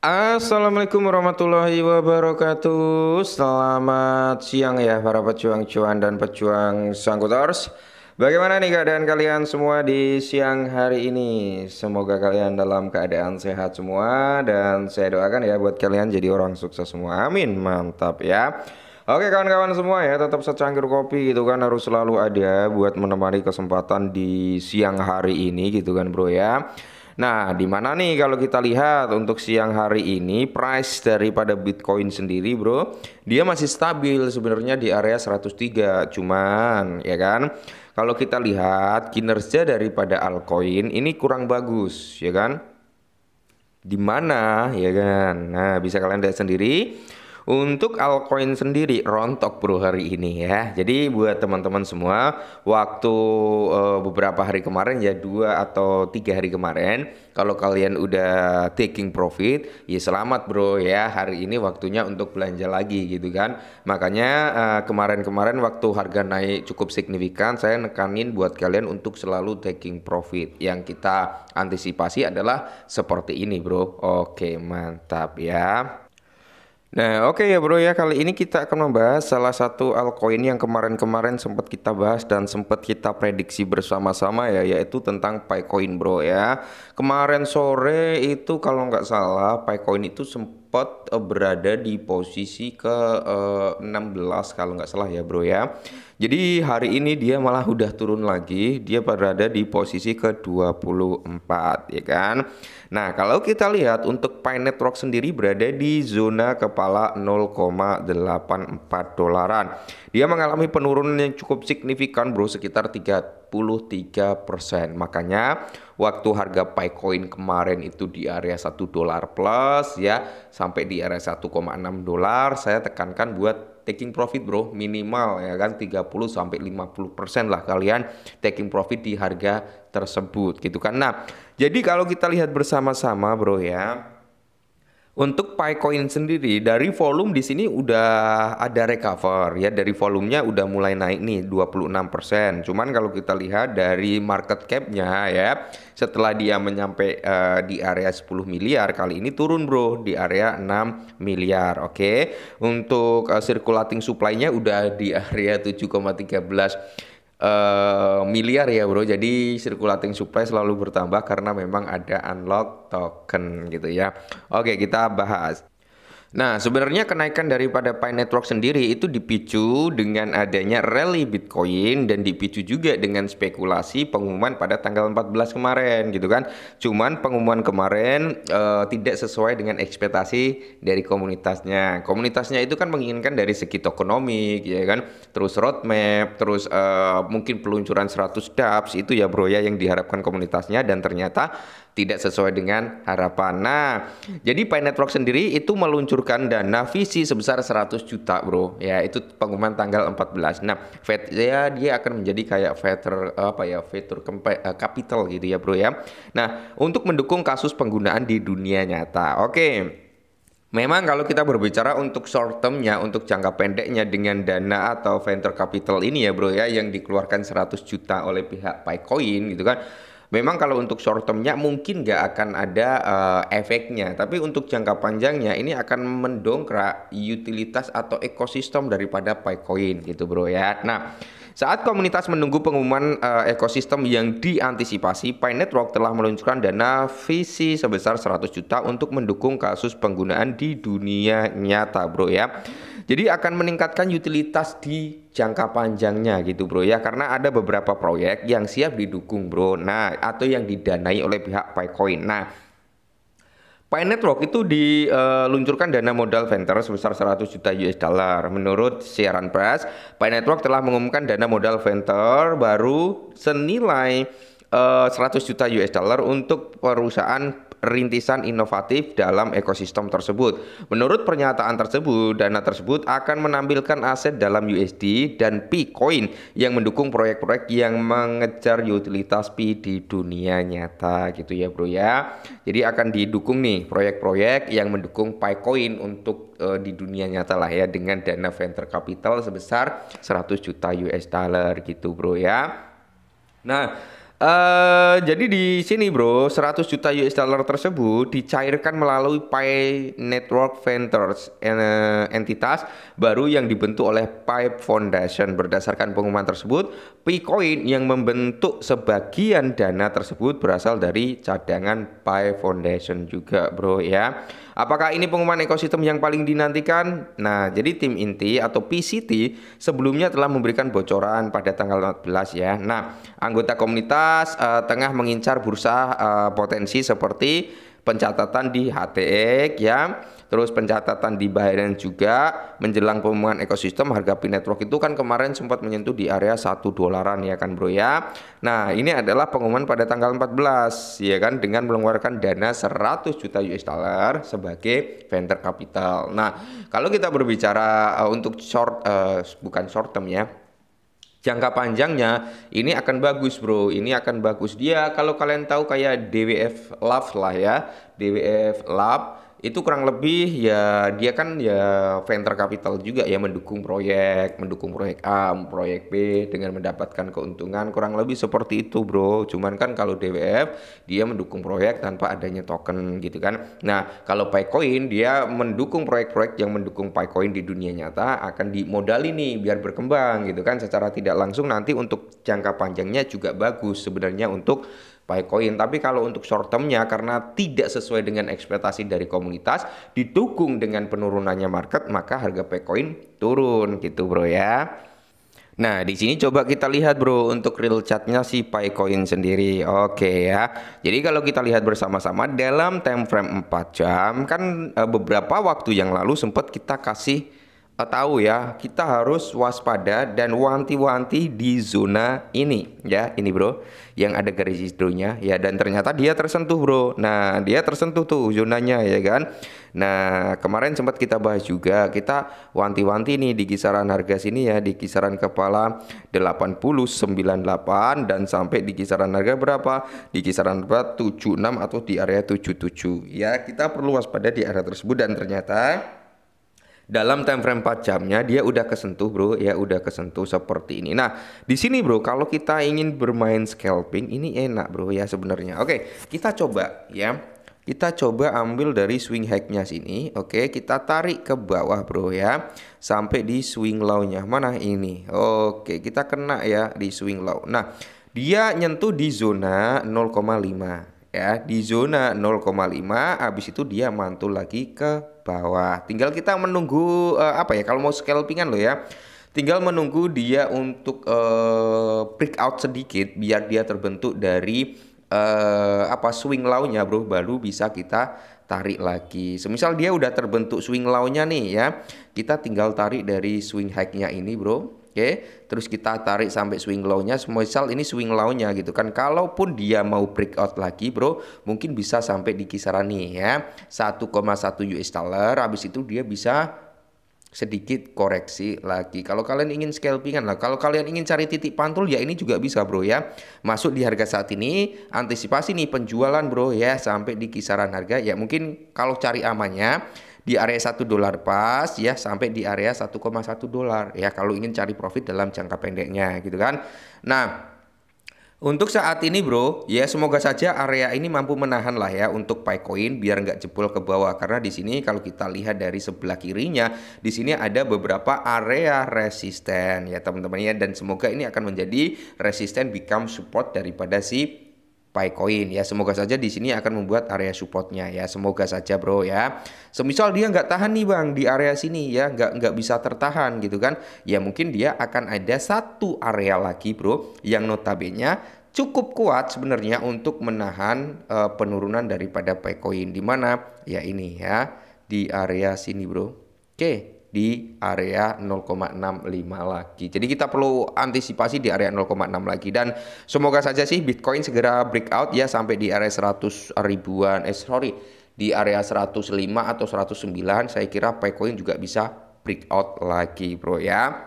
Assalamualaikum warahmatullahi wabarakatuh. Selamat siang ya para pejuang cuan dan pejuang Sanggutors. Bagaimana nih keadaan kalian semua di siang hari ini? Semoga kalian dalam keadaan sehat semua dan saya doakan ya buat kalian jadi orang sukses semua. Amin. Mantap ya. Oke kawan-kawan semua ya, tetap secangkir kopi gitu kan harus selalu ada buat menemani kesempatan di siang hari ini gitu kan bro ya. Nah, di mana nih kalau kita lihat untuk siang hari ini price daripada Bitcoin sendiri, Bro, dia masih stabil sebenarnya di area 103. Cuman, ya kan? Kalau kita lihat kinerja daripada altcoin ini kurang bagus, ya kan? Di mana, ya kan? Nah, bisa kalian lihat sendiri. Untuk altcoin sendiri rontok bro hari ini ya. Jadi buat teman-teman semua, waktu beberapa hari kemarin ya 2 atau 3 hari kemarin, kalau kalian udah taking profit, ya selamat bro ya. Hari ini waktunya untuk belanja lagi gitu kan. Makanya kemarin-kemarin waktu harga naik cukup signifikan, saya nekanin buat kalian untuk selalu taking profit. Yang kita antisipasi adalah seperti ini bro. Oke mantap ya. Nah, oke ya bro ya, kali ini kita akan membahas salah satu altcoin yang kemarin-kemarin sempat kita bahas dan sempat kita prediksi bersama-sama ya, yaitu tentang Picoin bro ya. Kemarin sore itu kalau nggak salah, Picoin itu sempat berada di posisi ke 16 kalau nggak salah ya bro ya. Jadi hari ini dia malah udah turun lagi, dia berada di posisi ke 24 ya kan. Nah, kalau kita lihat untuk Pi Network sendiri berada di zona kepala 0,84 dolaran. Dia mengalami penurunan yang cukup signifikan bro, sekitar 33%. Makanya waktu harga Picoin kemarin itu di area 1 dolar plus ya, sampai di area 1,6 dolar, saya tekankan buat taking profit bro, minimal ya kan 30 sampai 50% lah kalian taking profit di harga tersebut gitu kan. Nah, jadi kalau kita lihat bersama-sama bro ya, untuk Picoin sendiri dari volume di sini udah ada recover ya, dari volumenya udah mulai naik nih 26%. Cuman kalau kita lihat dari market cap-nya ya, setelah dia menyampai di area 10 miliar, kali ini turun bro di area 6 miliar. Oke. Untuk circulating supply-nya udah di area 7,13 miliar ya bro. Jadi circulating supply selalu bertambah karena memang ada unlock token gitu ya. Oke, kita bahas. Nah, sebenarnya kenaikan daripada Pi Network sendiri itu dipicu dengan adanya rally Bitcoin dan dipicu juga dengan spekulasi pengumuman pada tanggal 14 kemarin gitu kan. Cuman pengumuman kemarin tidak sesuai dengan ekspektasi dari komunitasnya. Komunitasnya itu kan menginginkan dari segi tokenomik ya kan, terus roadmap, terus mungkin peluncuran 100 dApps itu ya bro ya yang diharapkan komunitasnya, dan ternyata tidak sesuai dengan harapan. Nah, jadi Pi Network sendiri itu meluncurkan dana VC sebesar 100 juta bro. Ya, itu pengumuman tanggal 14. Nah, ya, dia akan menjadi kayak venture capital gitu ya bro ya. Nah, untuk mendukung kasus penggunaan di dunia nyata. Oke. Memang kalau kita berbicara untuk short termnya, untuk jangka pendeknya dengan dana atau venture capital ini ya bro ya, yang dikeluarkan 100 juta oleh pihak Picoin gitu kan. Memang kalau untuk short termnya mungkin nggak akan ada efeknya, tapi untuk jangka panjangnya ini akan mendongkrak utilitas atau ekosistem daripada Picoin gitu bro ya. Nah, saat komunitas menunggu pengumuman ekosistem yang diantisipasi, Pi Network telah meluncurkan dana VC sebesar 100 juta untuk mendukung kasus penggunaan di dunia nyata bro ya. Jadi akan meningkatkan utilitas di jangka panjangnya gitu bro ya, karena ada beberapa proyek yang siap didukung bro. Nah, atau yang didanai oleh pihak Picoin. Nah, Pi Network itu diluncurkan dana modal venture sebesar 100 juta US dollar. Menurut siaran pers, Pi Network telah mengumumkan dana modal venture baru senilai 100 juta US dollar untuk perusahaan rintisan inovatif dalam ekosistem tersebut. Menurut pernyataan tersebut, dana tersebut akan menampilkan aset dalam USD dan Picoin yang mendukung proyek-proyek yang mengejar utilitas Pi di dunia nyata gitu ya bro ya. Jadi akan didukung nih proyek-proyek yang mendukung Picoin untuk di dunia nyata lah ya, dengan dana venture capital sebesar 100 juta US dollar gitu bro ya. Nah, Jadi di sini bro, 100 juta US dollar tersebut dicairkan melalui Pi Network Ventures, entitas baru yang dibentuk oleh Pi Foundation. Berdasarkan pengumuman tersebut, Picoin yang membentuk sebagian dana tersebut berasal dari cadangan Pi Foundation juga bro ya. Apakah ini pengumuman ekosistem yang paling dinantikan? Nah, jadi tim inti atau PCT sebelumnya telah memberikan bocoran pada tanggal 14 ya. Nah, anggota komunitas tengah mengincar bursa potensi seperti pencatatan di HTX ya, terus pencatatan di Binance juga. Menjelang pengumuman ekosistem, harga Pi Network itu kan kemarin sempat menyentuh di area 1 dolaran ya kan bro ya. Nah, ini adalah pengumuman pada tanggal 14 ya kan, dengan mengeluarkan dana 100 juta US dollar sebagai venture capital. Nah, kalau kita berbicara untuk bukan short term ya, jangka panjangnya ini akan bagus bro, ini akan bagus. Dia kalau kalian tahu kayak DWF Lab lah ya, DWF Lab itu kurang lebih ya, dia kan ya venture capital juga ya, mendukung proyek A, proyek B dengan mendapatkan keuntungan, kurang lebih seperti itu bro. Cuman kan kalau DWF dia mendukung proyek tanpa adanya token gitu kan. Nah, kalau Picoin dia mendukung proyek-proyek yang mendukung Picoin di dunia nyata, akan dimodali nih biar berkembang gitu kan secara tidak langsung. Nanti untuk jangka panjangnya juga bagus sebenarnya untuk Picoin. Tapi kalau untuk short termnya, karena tidak sesuai dengan ekspektasi dari komunitas, didukung dengan penurunannya market, maka harga Picoin turun gitu bro ya. Nah, di sini coba kita lihat bro untuk real chartnya si Picoin sendiri. Oke ya. Jadi kalau kita lihat bersama-sama dalam time frame 4 jam kan, beberapa waktu yang lalu sempat kita kasih tahu ya, kita harus waspada dan wanti-wanti di zona ini ya, ini bro yang ada garis hijaunya ya, dan ternyata dia tersentuh bro. Nah, dia tersentuh tuh zonanya ya kan. Nah, kemarin sempat kita bahas juga, kita wanti-wanti nih di kisaran harga sini ya, di kisaran kepala 8098 dan sampai di kisaran harga berapa, di kisaran 76 atau di area 77 ya. Kita perlu waspada di area tersebut, dan ternyata dalam time frame 4 jamnya dia udah kesentuh bro ya, udah kesentuh seperti ini. Nah, di sini bro kalau kita ingin bermain scalping ini enak bro ya sebenarnya. Oke, kita coba ya. Kita coba ambil dari swing high-nya sini. Oke, kita tarik ke bawah bro ya, sampai di swing low-nya. Mana ini? Oke, kita kena ya di swing low. Nah, dia nyentuh di zona 0,5 ya, di zona 0,5. Habis itu dia mantul lagi ke bawah. Tinggal kita menunggu apa ya, kalau mau scalpingan lo ya, tinggal menunggu dia untuk breakout sedikit biar dia terbentuk dari swing low-nya bro, baru bisa kita tarik lagi. Semisal dia udah terbentuk swing low-nya nih ya, kita tinggal tarik dari swing high-nya ini bro. Oke, terus kita tarik sampai swing low-nya. Misal ini swing low-nya gitu kan. Kalaupun dia mau breakout lagi bro, mungkin bisa sampai di kisaran nih ya, 1,1 US dollar. Habis itu dia bisa sedikit koreksi lagi. Kalau kalian ingin scalpingan lah, kalau kalian ingin cari titik pantul ya, ini juga bisa bro ya. Masuk di harga saat ini, antisipasi nih penjualan bro ya, sampai di kisaran harga ya, mungkin kalau cari amannya di area 1 dolar pas ya, sampai di area 1,1 dolar ya, kalau ingin cari profit dalam jangka pendeknya gitu kan. Nah, untuk saat ini bro, ya semoga saja area ini mampu menahan lah ya untuk Picoin biar nggak jebol ke bawah. Karena di sini kalau kita lihat dari sebelah kirinya, di sini ada beberapa area resisten ya teman-teman ya, dan semoga ini akan menjadi resisten become support daripada si Picoin ya. Semoga saja di sini akan membuat area supportnya ya, semoga saja bro ya. Semisal dia nggak tahan nih bang di area sini ya, nggak bisa tertahan gitu kan ya, mungkin dia akan ada satu area lagi bro yang notabene cukup kuat sebenarnya untuk menahan penurunan daripada Picoin, di mana ya ini ya di area sini bro. Oke, di area 0,65 lagi. Jadi kita perlu antisipasi di area 0,6 lagi, dan semoga saja sih Bitcoin segera breakout ya sampai di area 100 ribuan. Di area 105 atau 109. Saya kira Picoin juga bisa breakout lagi bro ya.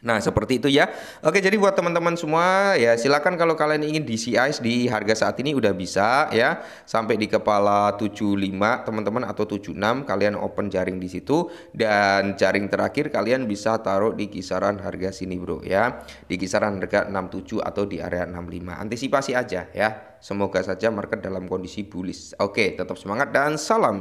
Nah, seperti itu ya. Oke, jadi buat teman-teman semua ya silakan kalau kalian ingin DCI di harga saat ini udah bisa ya. Sampai di kepala 75 teman-teman atau 76 kalian open jaring di situ dan jaring terakhir kalian bisa taruh di kisaran harga sini, Bro ya. Di kisaran harga 67 atau di area 65. Antisipasi aja ya. Semoga saja market dalam kondisi bullish. Oke, tetap semangat dan salam